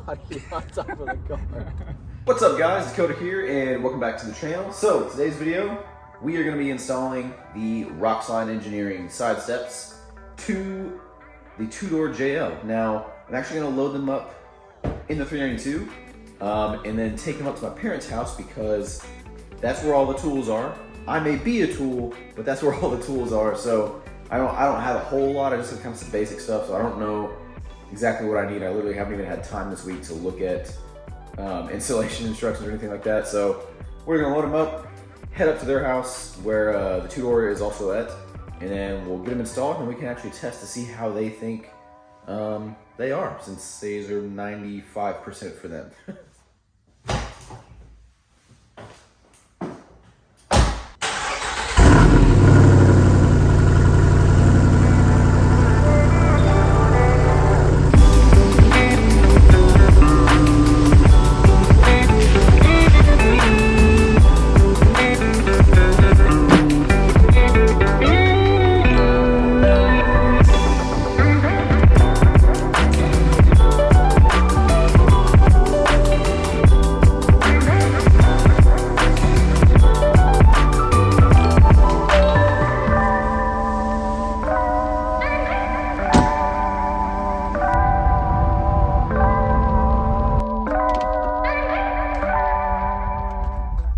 body on top of the car. What's up guys, Dakota here and welcome back to the channel. So today's video, we are going to be installing the Rockslide Engineering side steps to the two-door JL. Now, I'm actually going to load them up in the 392 and then take them up to my parents' house because that's where all the tools are. I may be a tool, but that's where all the tools are. So I don't have a whole lot. I just have kind of some basic stuff. So I don't know exactly what I need. I literally haven't even had time this week to look at installation instructions or anything like that. So we're gonna load them up, head up to their house where the two-door is also at, and then we'll get them installed and we can actually test to see how they think they are, since these are 95% for them.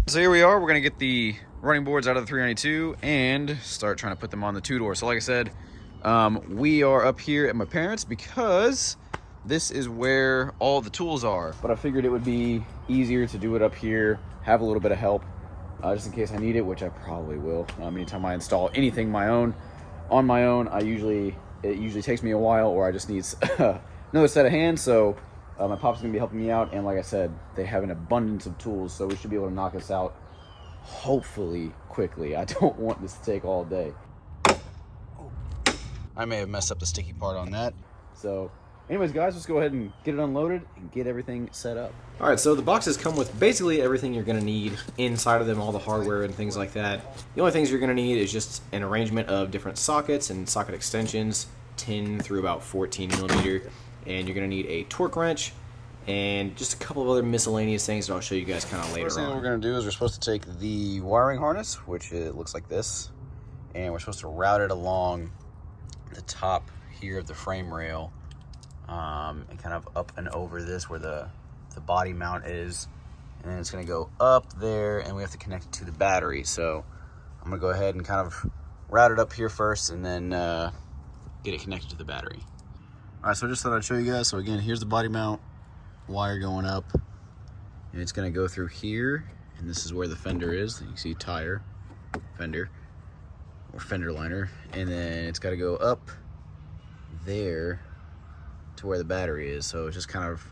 So here we are, we're gonna get the running boards out of the 392 and start trying to put them on the two-door. So like I said, we are up here at my parents' because this is where all the tools are. But I figured it would be easier to do it up here, have a little bit of help, just in case I need it, which I probably will. Anytime I install anything on my own, it usually takes me a while, or I just need another set of hands. So my pop's gonna be helping me out, and like I said, they have an abundance of tools, so we should be able to knock this out hopefully quickly. I don't want this to take all day. I may have messed up the sticky part on that. So anyways guys, let's go ahead and get it unloaded and get everything set up. All right, so the boxes come with basically everything you're gonna need inside of them, all the hardware and things like that. The only things you're gonna need is just an arrangement of different sockets and socket extensions, 10 through about 14 millimeter. And you're gonna need a torque wrench and just a couple of other miscellaneous things that I'll show you guys kind of later First thing on. we're gonna do is we're supposed to take the wiring harness, which it looks like this, and we're supposed to route it along the top here of the frame rail, and kind of up and over this where the body mount is, and then it's gonna go up there, and we have to connect it to the battery. So I'm gonna go ahead and kind of route it up here first, and then get it connected to the battery. All right, so I just thought I'd show you guys. So again, here's the body mount wire going up, and it's gonna go through here, and this is where the fender is. You can see tire, fender, or fender liner, and then it's gotta go up there to where the battery is. So it's just kind of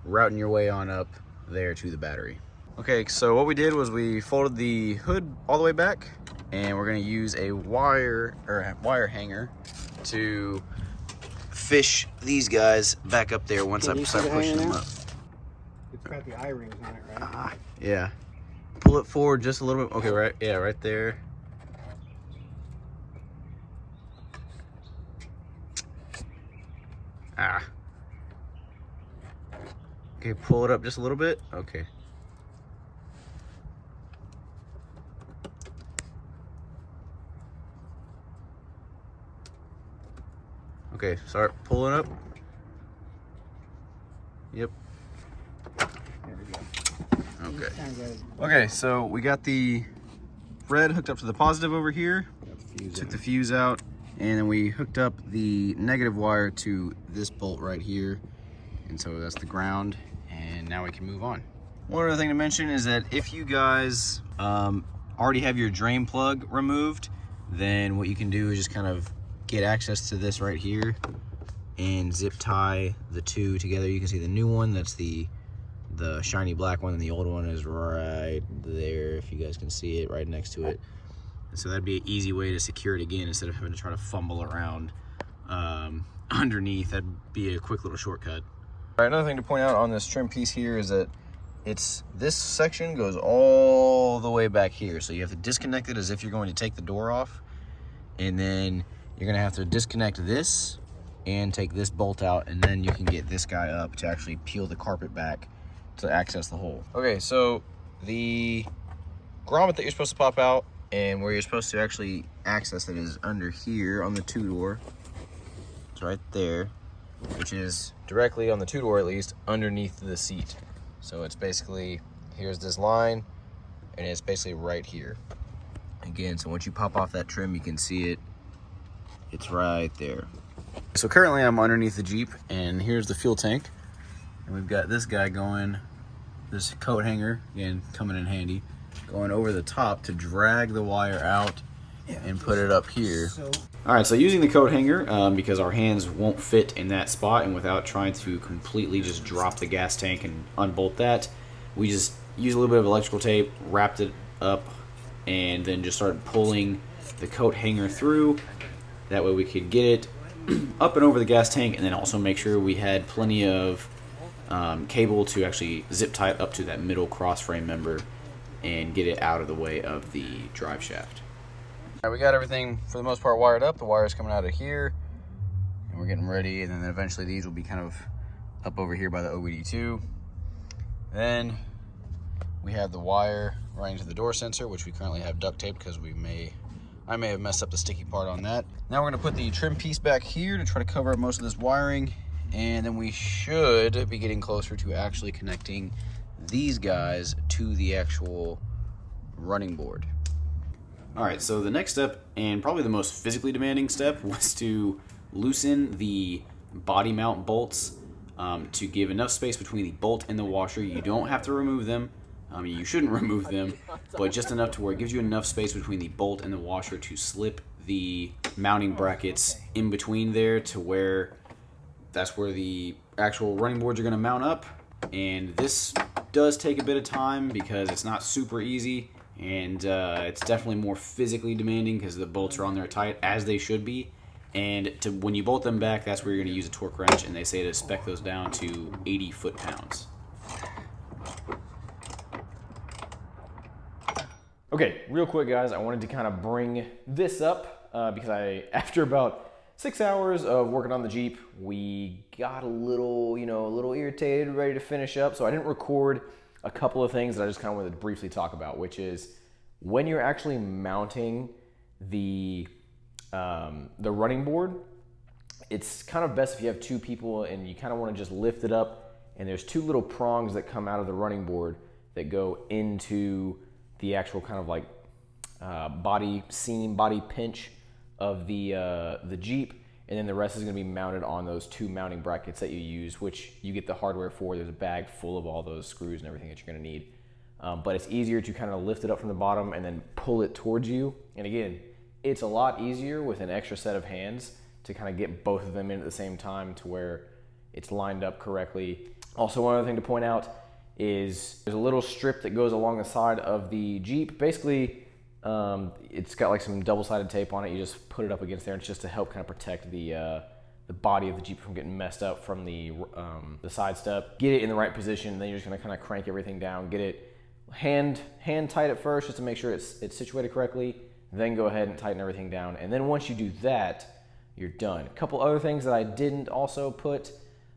routing your way on up there to the battery. Okay, so what we did was we folded the hood all the way back, and we're gonna use a wire hanger to fish these guys back up there once I start pushing them up. It's got the eye-rings on it, right? Yeah. Pull it forward just a little bit. Okay, right, yeah, right there. Okay, pull it up just a little bit. Okay. Okay, start pulling up. Yep. There we go. Okay. Kind of Okay, so we got the red hooked up to the positive over here. Took the fuse out, and then we hooked up the negative wire to this bolt right here. And so that's the ground, and now we can move on. One other thing to mention is that if you guys already have your drain plug removed, then what you can do is just kind of get access to this right here and zip tie the two together. You can see the new one, that's the shiny black one, and the old one is right there, if you guys can see it, right next to it. And so that'd be an easy way to secure it again instead of having to try to fumble around underneath. That'd be a quick little shortcut. All right, another thing to point out on this trim piece here is that this section goes all the way back here. So you have to disconnect it as if you're going to take the door off, and then you're gonna have to disconnect this and take this bolt out, and then you can get this guy up to actually peel the carpet back to access the hole. Okay, so the grommet that you're supposed to pop out and where you're supposed to actually access it is under here on the two-door. It's right there, which is directly on the two-door, at least, underneath the seat. So it's basically, here's this line, and it's basically right here. Again, so once you pop off that trim, you can see it. It's right there. So currently I'm underneath the Jeep, and here's the fuel tank. And we've got this guy going, this coat hanger, again, coming in handy, going over the top to drag the wire out and put it up here. All right, so using the coat hanger, because our hands won't fit in that spot, and without trying to completely just drop the gas tank and unbolt that, we just used a little bit of electrical tape, wrapped it up, and then just started pulling the coat hanger through. That way we could get it up and over the gas tank, and then also make sure we had plenty of cable to actually zip tie it up to that middle cross frame member and get it out of the way of the drive shaft. All right, we got everything for the most part wired up. The wire's coming out of here, and we're getting ready, and then eventually these will be kind of up over here by the OBD2. Then we have the wire running to the door sensor, which we currently have duct tape because I may have messed up the sticky part on that. Now we're gonna put the trim piece back here to try to cover up most of this wiring, and then we should be getting closer to actually connecting these guys to the actual running board. All right, so the next step, and probably the most physically demanding step, was to loosen the body mount bolts to give enough space between the bolt and the washer. You don't have to remove them. You shouldn't remove them, but just enough to where it gives you enough space between the bolt and the washer to slip the mounting brackets in between there to where that's where the actual running boards are going to mount up. And this does take a bit of time because it's not super easy, and it's definitely more physically demanding because the bolts are on there tight, as they should be. And when you bolt them back, that's where you're going to use a torque wrench, and they say to spec those down to 80 foot-pounds. Okay, real quick, guys, I wanted to kind of bring this up because after about 6 hours of working on the Jeep, we got a little irritated, ready to finish up. So I didn't record a couple of things that I just kind of wanted to briefly talk about, which is when you're actually mounting the running board, it's kind of best if you have two people and you kind of want to just lift it up. And there's two little prongs that come out of the running board that go into the actual kind of like body seam, body pinch of the Jeep, and then the rest is going to be mounted on those two mounting brackets that you use, which you get the hardware for. There's a bag full of all those screws and everything that you're going to need. But it's easier to kind of lift it up from the bottom and then pull it towards you. And again, it's a lot easier with an extra set of hands to kind of get both of them in at the same time to where it's lined up correctly. Also, one other thing to point out is there's a little strip that goes along the side of the Jeep. Basically, it's got like some double-sided tape on it. You just put it up against there, and it's just to help kind of protect the body of the Jeep from getting messed up from the side step. Get it in the right position, and then you're just gonna kind of crank everything down. Get it hand tight at first, just to make sure it's situated correctly. Then go ahead and tighten everything down. And then once you do that, you're done. A couple other things that I didn't also put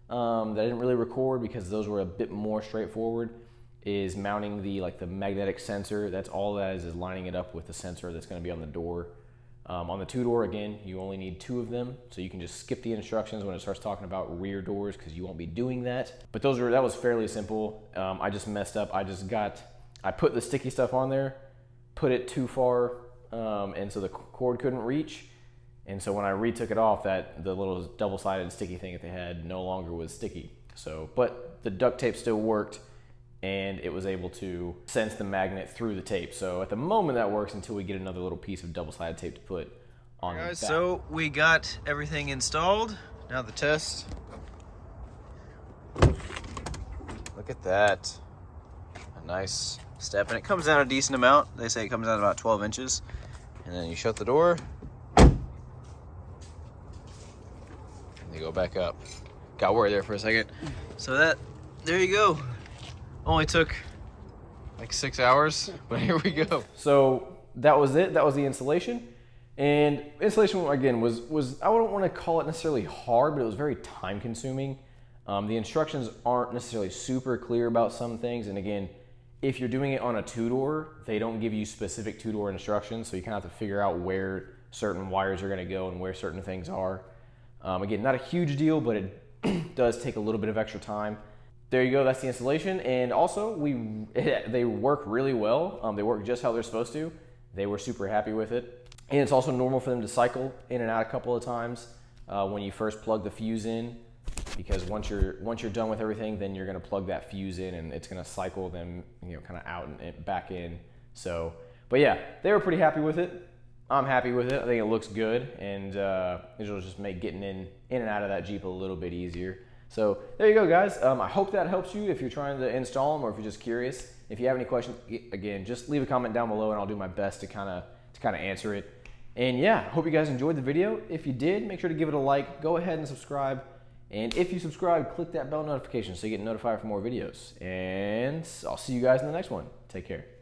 that I didn't really record because those were a bit more straightforward is mounting the magnetic sensor. That's all that is lining it up with the sensor that's going to be on the door. On the two-door, again, you only need two of them, so you can just skip the instructions when it starts talking about rear doors because you won't be doing that. But that was fairly simple. I just messed up. I put the sticky stuff on there, put it too far, and so the cord couldn't reach. And so when I retook it off, the little double-sided sticky thing that they had no longer was sticky. So, but the duct tape still worked, and it was able to sense the magnet through the tape. So at the moment that works until we get another little piece of double-sided tape to put on the back. So we got everything installed. Now the test. Look at that. A nice step, and it comes down a decent amount. They say it comes down about 12 inches. And then you shut the door. They go back up. Got worried there for a second. So there you go. Only took like 6 hours, but here we go. So that was it. That was the installation. And installation, again, was I wouldn't want to call it necessarily hard, but it was very time consuming. The instructions aren't necessarily super clear about some things. And again, if you're doing it on a two-door, they don't give you specific two-door instructions. So you kind of have to figure out where certain wires are going to go and where certain things are. Again, not a huge deal, but it does take a little bit of extra time. There you go, that's the installation. And also, they work really well. They work just how they're supposed to. They were super happy with it. And it's also normal for them to cycle in and out a couple of times when you first plug the fuse in, because once you're done with everything, then you're gonna plug that fuse in and it's gonna cycle them, kind of out and back in. So, but yeah, they were pretty happy with it. I'm happy with it. I think it looks good, and it'll just make getting in and out of that Jeep a little bit easier. So there you go, guys. I hope that helps you if you're trying to install them or if you're just curious. If you have any questions, again, just leave a comment down below and I'll do my best to kind of answer it. And yeah, hope you guys enjoyed the video. If you did, make sure to give it a like. Go ahead and subscribe. And if you subscribe, click that bell notification so you get notified for more videos. And I'll see you guys in the next one. Take care.